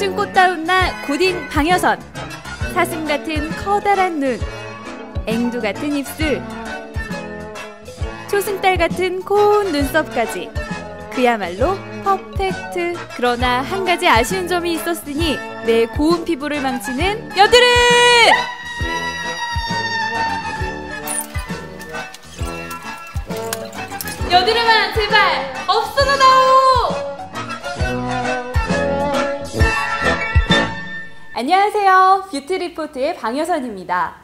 청춘 꽃다운 나 고딩 방여선, 사슴 같은 커다란 눈, 앵두 같은 입술, 초승달 같은 고운 눈썹까지 그야말로 퍼펙트. 그러나 한 가지 아쉬운 점이 있었으니 내 고운 피부를 망치는 여드름! 여드름아 제발 없어져다오! 안녕하세요. 뷰티리포트의 방여선입니다.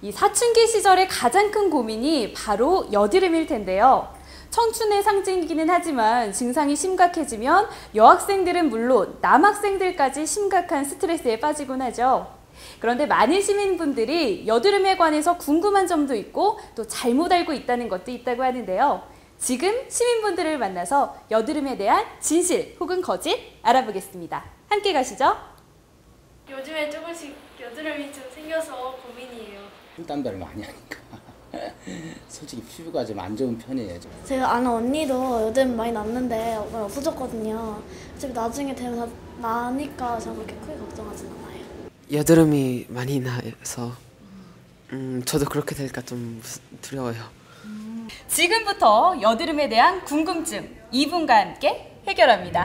이 사춘기 시절의 가장 큰 고민이 바로 여드름일 텐데요. 청춘의 상징이기는 하지만 증상이 심각해지면 여학생들은 물론 남학생들까지 심각한 스트레스에 빠지곤 하죠. 그런데 많은 시민분들이 여드름에 관해서 궁금한 점도 있고 또 잘못 알고 있다는 것도 있다고 하는데요. 지금 시민분들을 만나서 여드름에 대한 진실 혹은 거짓 알아보겠습니다. 함께 가시죠. 요즘에 조금씩 여드름이 좀 생겨서 고민이에요. 땀발을 많이 하니까 솔직히 피부가 좀 안 좋은 편이에요. 제가 아는 언니도 여드름 많이 났는데 없어졌거든요. 어차피 나중에 되면 나니까 제가 그렇게 크게 걱정하진 않아요. 여드름이 많이 나서 저도 그렇게 될까 좀 두려워요. 지금부터 여드름에 대한 궁금증 2분과 함께 해결합니다.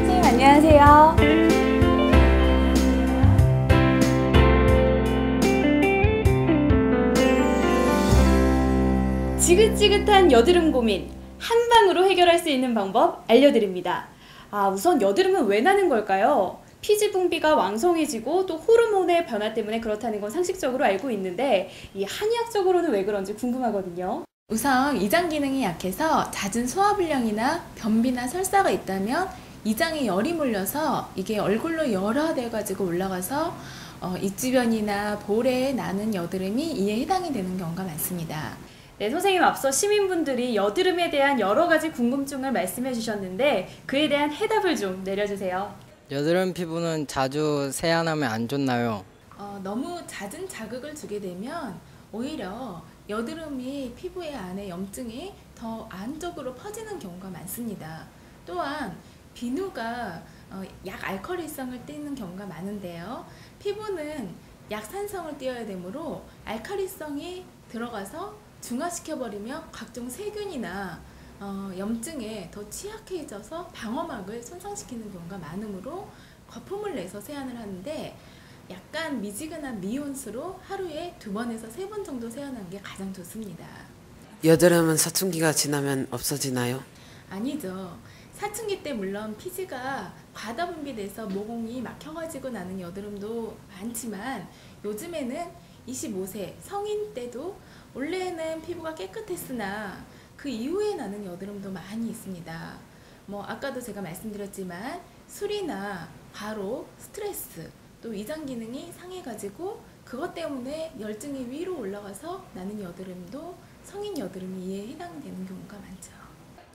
선생님 안녕하세요. 지긋지긋한 여드름 고민 한 방으로 해결할 수 있는 방법 알려드립니다. 우선 여드름은 왜 나는 걸까요? 피지 분비가 왕성해지고 또 호르몬의 변화 때문에 그렇다는 건 상식적으로 알고 있는데 이 한의학적으로는 왜 그런지 궁금하거든요. 우선 이장 기능이 약해서 잦은 소화불량이나 변비나 설사가 있다면 이장에 열이 몰려서 이게 얼굴로 열화돼가지고 올라가서 입주변이나 볼에 나는 여드름이 이에 해당이 되는 경우가 많습니다. 네, 선생님 앞서 시민분들이 여드름에 대한 여러 가지 궁금증을 말씀해 주셨는데 그에 대한 해답을 좀 내려주세요. 여드름 피부는 자주 세안하면 안 좋나요? 너무 잦은 자극을 주게 되면 오히려 여드름이 피부의 안에 염증이 더 안쪽으로 퍼지는 경우가 많습니다. 또한 비누가 약 알칼리성을 띠는 경우가 많은데요. 피부는 약산성을 띠어야 되므로 알칼리성이 들어가서 중화시켜버리면 각종 세균이나 염증에 더 취약해져서 방어막을 손상시키는 경우가 많으므로 거품을 내서 세안을 하는데 약간 미지근한 미온수로 하루에 2번에서 3번 정도 세안하는 게 가장 좋습니다. 여드름은 사춘기가 지나면 없어지나요? 아니죠. 사춘기 때 물론 피지가 과다 분비돼서 모공이 막혀가지고 나는 여드름도 많지만 요즘에는 25세 성인 때도 원래는 피부가 깨끗했으나 그 이후에 나는 여드름도 많이 있습니다. 아까도 제가 말씀드렸지만 술이나 과로, 스트레스, 또 위장 기능이 상해가지고 그것 때문에 열증이 위로 올라가서 나는 여드름도 성인 여드름이 이에 해당되는 경우가 많죠.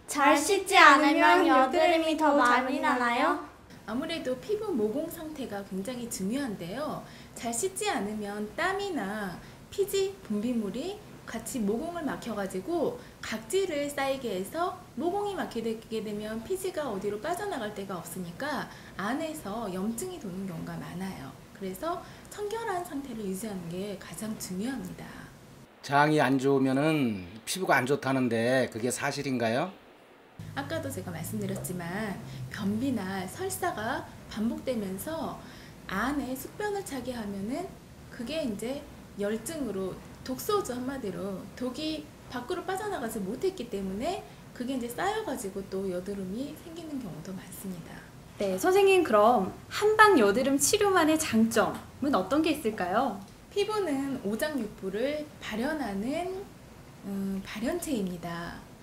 잘 씻지 않으면 여드름이 더 많이 나나요? 아무래도 피부 모공 상태가 굉장히 중요한데요. 잘 씻지 않으면 땀이나 피지 분비물이 같이 모공을 막혀가지고 각질을 쌓이게 해서 모공이 막히게 되면 피지가 어디로 빠져나갈 데가 없으니까 안에서 염증이 도는 경우가 많아요. 그래서 청결한 상태를 유지하는 게 가장 중요합니다. 장이 안 좋으면은 피부가 안 좋다는데 그게 사실인가요? 아까도 제가 말씀드렸지만 변비나 설사가 반복되면서 안에 숙변을 차게 하면은 그게 이제 열증으로 독소죠. 한마디로 독이 밖으로 빠져나가지 못했기 때문에 그게 이제 쌓여가지고 또 여드름이 생기는 경우도 많습니다. 네, 선생님 그럼 한방 여드름 치료만의 장점은 어떤 게 있을까요? 피부는 오장육부를 발현하는 발현체입니다.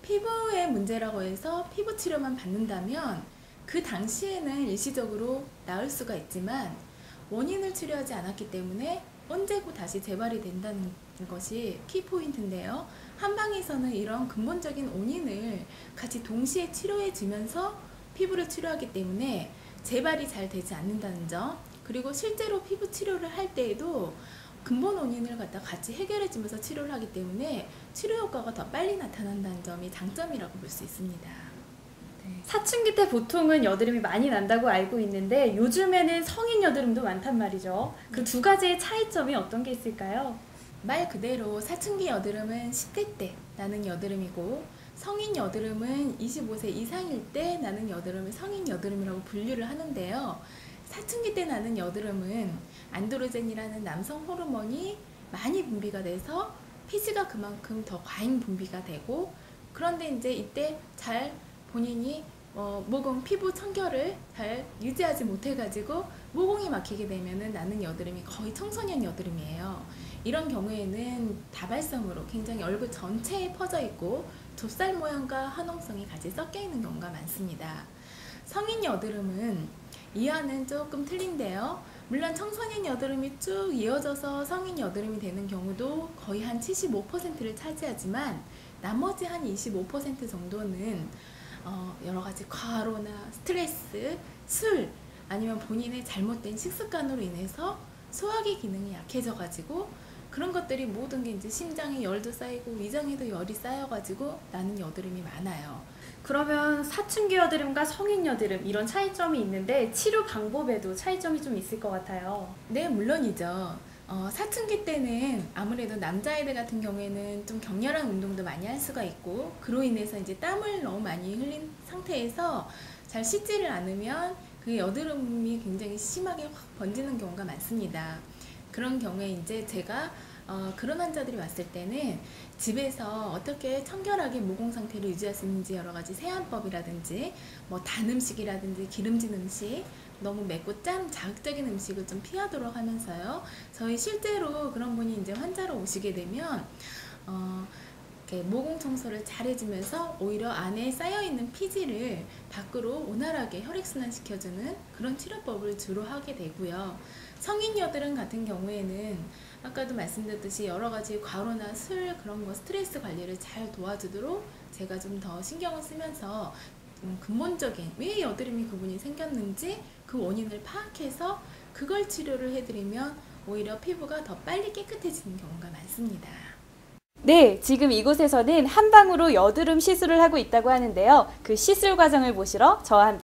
피부의 문제라고 해서 피부 치료만 받는다면 그 당시에는 일시적으로 나을 수가 있지만 원인을 치료하지 않았기 때문에 언제고 다시 재발이 된다는 것이 키포인트인데요. 한방에서는 이런 근본적인 원인을 같이 동시에 치료해 주면서 피부를 치료하기 때문에 재발이 잘 되지 않는다는 점, 그리고 실제로 피부 치료를 할 때에도 근본 원인을 갖다 같이 해결해 주면서 치료를 하기 때문에 치료 효과가 더 빨리 나타난다는 점이 장점이라고 볼 수 있습니다. 사춘기 때 보통은 여드름이 많이 난다고 알고 있는데 요즘에는 성인 여드름도 많단 말이죠. 그 두 가지의 차이점이 어떤 게 있을까요? 말 그대로 사춘기 여드름은 10대 때 나는 여드름이고 성인 여드름은 25세 이상일 때 나는 여드름을 성인 여드름이라고 분류를 하는데요. 사춘기 때 나는 여드름은 안드로젠이라는 남성 호르몬이 많이 분비가 돼서 피지가 그만큼 더 과잉 분비가 되고, 그런데 이제 이때 잘 본인이 모공, 피부 청결을 잘 유지하지 못해가지고 모공이 막히게 되면은 나는 여드름이 거의 청소년 여드름이에요. 이런 경우에는 다발성으로 굉장히 얼굴 전체에 퍼져 있고 좁쌀 모양과 화농성이 같이 섞여 있는 경우가 많습니다. 성인 여드름은 이와는 조금 틀린데요. 물론 청소년 여드름이 쭉 이어져서 성인 여드름이 되는 경우도 거의 한 75%를 차지하지만 나머지 한 25% 정도는 여러 가지 과로나 스트레스, 술, 아니면 본인의 잘못된 식습관으로 인해서 소화기 기능이 약해져가지고 그런 것들이 모든 게 이제 심장에 열도 쌓이고 위장에도 열이 쌓여가지고 나는 여드름이 많아요. 그러면 사춘기 여드름과 성인 여드름 이런 차이점이 있는데 치료 방법에도 차이점이 좀 있을 것 같아요. 네, 물론이죠. 사춘기 때는 아무래도 남자애들 같은 경우에는 좀 격렬한 운동도 많이 할 수가 있고 그로 인해서 이제 땀을 너무 많이 흘린 상태에서 잘 씻지를 않으면 그 여드름이 굉장히 심하게 확 번지는 경우가 많습니다. 그런 경우에 이제 제가 그런 환자들이 왔을 때는 집에서 어떻게 청결하게 모공 상태를 유지할 수 있는지 여러 가지 세안법이라든지 뭐 단 음식이라든지 기름진 음식, 너무 맵고 짠 자극적인 음식을 좀 피하도록 하면서요. 저희 실제로 그런 분이 이제 환자로 오시게 되면 이렇게 모공 청소를 잘 해주면서 오히려 안에 쌓여있는 피지를 밖으로 원활하게 혈액순환 시켜주는 그런 치료법을 주로 하게 되고요. 성인 여드름 같은 경우에는 아까도 말씀드렸듯이 여러 가지 과로나 술, 그런 거 스트레스 관리를 잘 도와주도록 제가 좀 더 신경을 쓰면서 근본적인 왜 여드름이 그분이 생겼는지 그 원인을 파악해서 그걸 치료를 해드리면 오히려 피부가 더 빨리 깨끗해지는 경우가 많습니다. 네, 지금 이곳에서는 한방으로 여드름 시술을 하고 있다고 하는데요. 그 시술 과정을 보시러 저와 함께